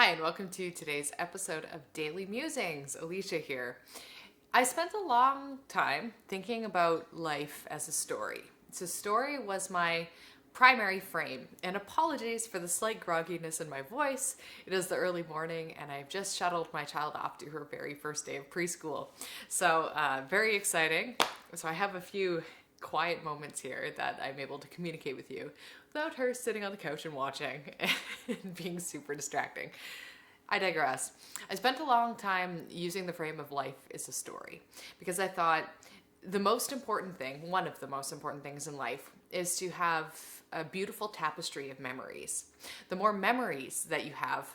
Hi, and welcome to today's episode of Daily Musings. Allysia here. I spent a long time thinking about life as a story. So, story was my primary frame, and apologies for the slight grogginess in my voice. It is the early morning, and I've just shuttled my child off to her very first day of preschool. So, very exciting. So, I have a few quiet moments here that I'm able to communicate with you without her sitting on the couch and watching and being super distracting. I digress. I spent a long time using the frame of life as a story because I thought the most important thing, one of the most important things in life, is to have a beautiful tapestry of memories. The more memories that you have,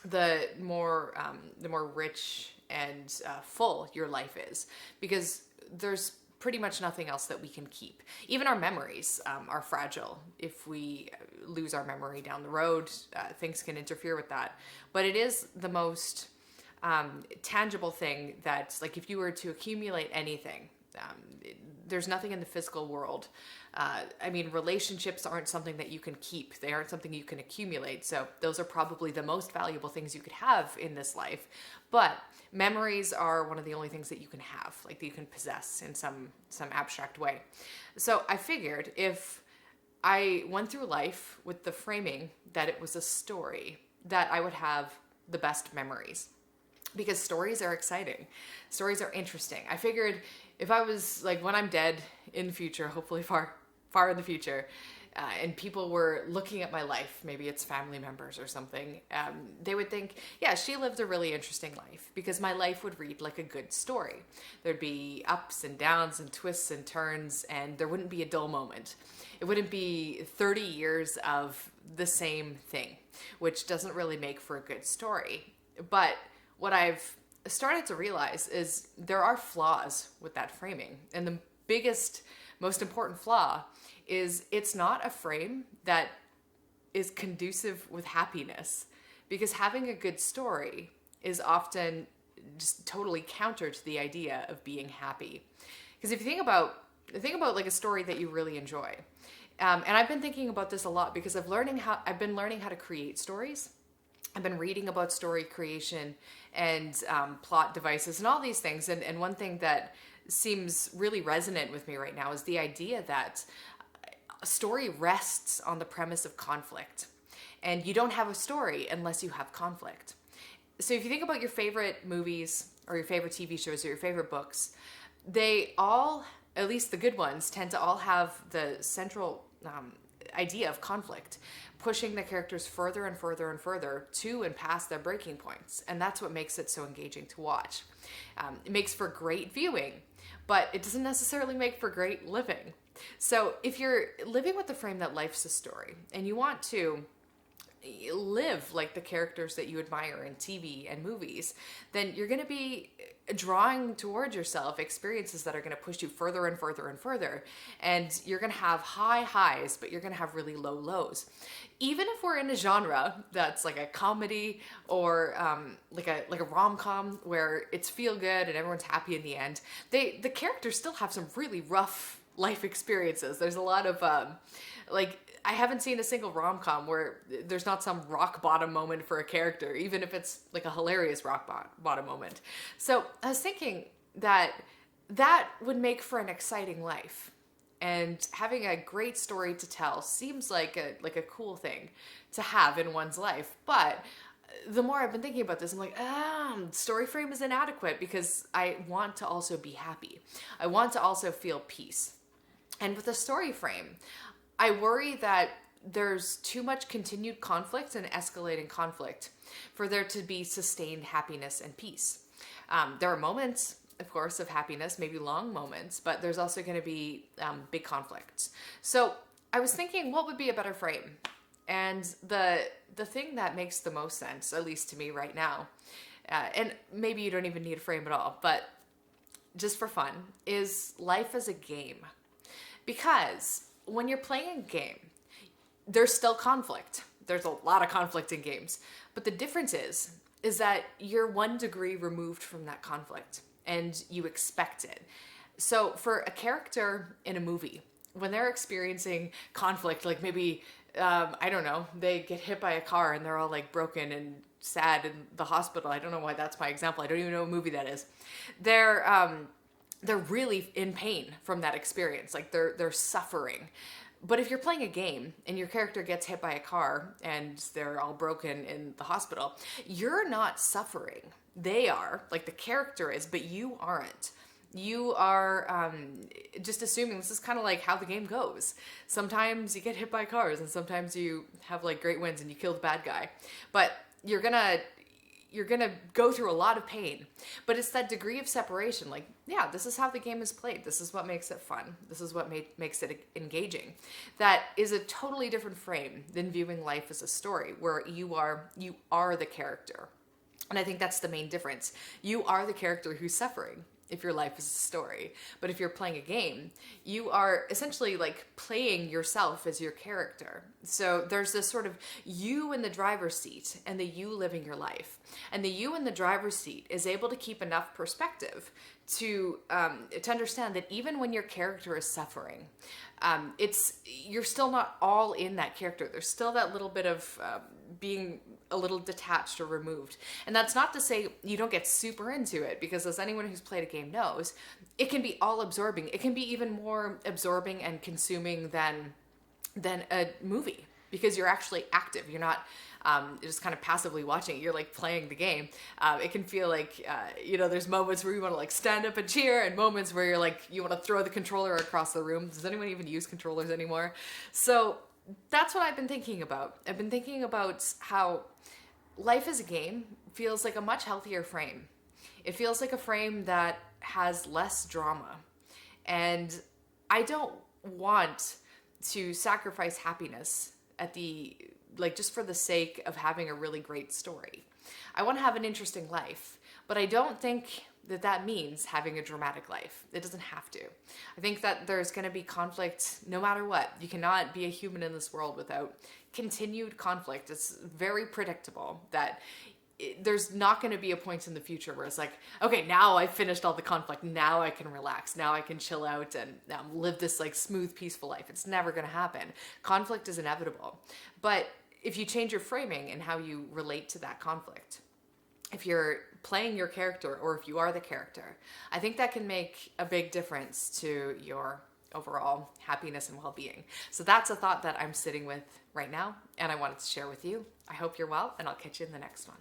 the more rich and full your life is, because there's pretty much nothing else that we can keep. Even our memories are fragile. If we lose our memory down the road, things can interfere with that. But it is the most tangible thing that, like, if you were to accumulate anything, there's nothing in the physical world. Relationships aren't something that you can keep. They aren't something you can accumulate. So those are probably the most valuable things you could have in this life. But memories are one of the only things that you can have, like that you can possess in some abstract way. So I figured if I went through life with the framing that it was a story, that I would have the best memories. Because stories are exciting. Stories are interesting. I figured if I was, like, when I'm dead in the future, hopefully far in the future, and people were looking at my life, maybe it's family members or something, they would think, yeah, she lived a really interesting life, because my life would read like a good story. There'd be ups and downs and twists and turns, and there wouldn't be a dull moment. It wouldn't be 30 years of the same thing, which doesn't really make for a good story. But what I've started to realize is there are flaws with that framing. And the biggest, most important flaw is it's not a frame that is conducive with happiness, because having a good story is often just totally counter to the idea of being happy. Because if you think about like a story that you really enjoy, and I've been thinking about this a lot because I've been learning how to create stories. I've been reading about story creation and plot devices and all these things. And one thing that seems really resonant with me right now is the idea that a story rests on the premise of conflict. And you don't have a story unless you have conflict. So if you think about your favorite movies or your favorite TV shows or your favorite books, they all, at least the good ones, tend to all have the central idea of conflict, pushing the characters further and further and further to and past their breaking points. And that's what makes it so engaging to watch. It makes for great viewing, but it doesn't necessarily make for great living. So if you're living with the frame that life's a story and you want to live like the characters that you admire in TV and movies, then you're going to be drawing towards yourself experiences that are going to push you further and further and further. And you're going to have high highs, but you're going to have really low lows. Even if we're in a genre that's like a comedy or like a rom-com where it's feel good and everyone's happy in the end, the characters still have some really rough life experiences. There's a lot of I haven't seen a single rom-com where there's not some rock bottom moment for a character, even if it's like a hilarious rock bottom moment. So I was thinking that would make for an exciting life. And having a great story to tell seems like a cool thing to have in one's life. But the more I've been thinking about this, I'm like, story frame is inadequate because I want to also be happy. I want to also feel peace. And with a story frame, I worry that there's too much continued conflict and escalating conflict for there to be sustained happiness and peace. There are moments, of course, of happiness, maybe long moments, but there's also going to be big conflicts. So I was thinking, what would be a better frame? And the thing that makes the most sense, at least to me right now, and maybe you don't even need a frame at all, but just for fun, is life as a game. Because when you're playing a game, there's still conflict. There's a lot of conflict in games. But the difference is that you're 1 degree removed from that conflict and you expect it. So for a character in a movie, when they're experiencing conflict, like maybe I don't know, they get hit by a car and they're all like broken and sad in the hospital. I don't know why that's my example. I don't even know what movie that is. They're really in pain from that experience. Like they're suffering. But if you're playing a game and your character gets hit by a car and they're all broken in the hospital, you're not suffering. They are, like the character is, but you aren't. You are just assuming this is kind of like how the game goes. Sometimes you get hit by cars and sometimes you have like great wins and you kill the bad guy. But you're gonna go through a lot of pain. But it's that degree of separation. Like, yeah, this is how the game is played. This is what makes it fun. This is what makes it engaging. That is a totally different frame than viewing life as a story where you are the character. And I think that's the main difference. You are the character who's suffering if your life is a story. But if you're playing a game, you are essentially like playing yourself as your character. So there's this sort of you in the driver's seat and the you living your life. And the you in the driver's seat is able to keep enough perspective to understand that even when your character is suffering, you're still not all in that character. There's still that little bit of being a little detached or removed. And that's not to say you don't get super into it, because as anyone who's played a game knows, it can be all absorbing. It can be even more absorbing and consuming than a movie, because you're actually active. You're not just kind of passively watching it. You're like playing the game. It can feel like, there's moments where you want to like stand up and cheer, and moments where you're like, you want to throw the controller across the room. Does anyone even use controllers anymore? So that's what I've been thinking about. I've been thinking about how life as a game feels like a much healthier frame. It feels like a frame that has less drama. And I don't want to sacrifice happiness just for the sake of having a really great story. I want to have an interesting life, but I don't think that means having a dramatic life. It doesn't have to. I think that there's going to be conflict no matter what. You cannot be a human in this world without continued conflict. It's very predictable that there's not going to be a point in the future where it's like, okay, now I've finished all the conflict. Now I can relax. Now I can chill out and live this like smooth, peaceful life. It's never going to happen. Conflict is inevitable. But if you change your framing and how you relate to that conflict, if you're playing your character or if you are the character, I think that can make a big difference to your overall happiness and well-being. So that's a thought that I'm sitting with right now, and I wanted to share with you. I hope you're well, and I'll catch you in the next one.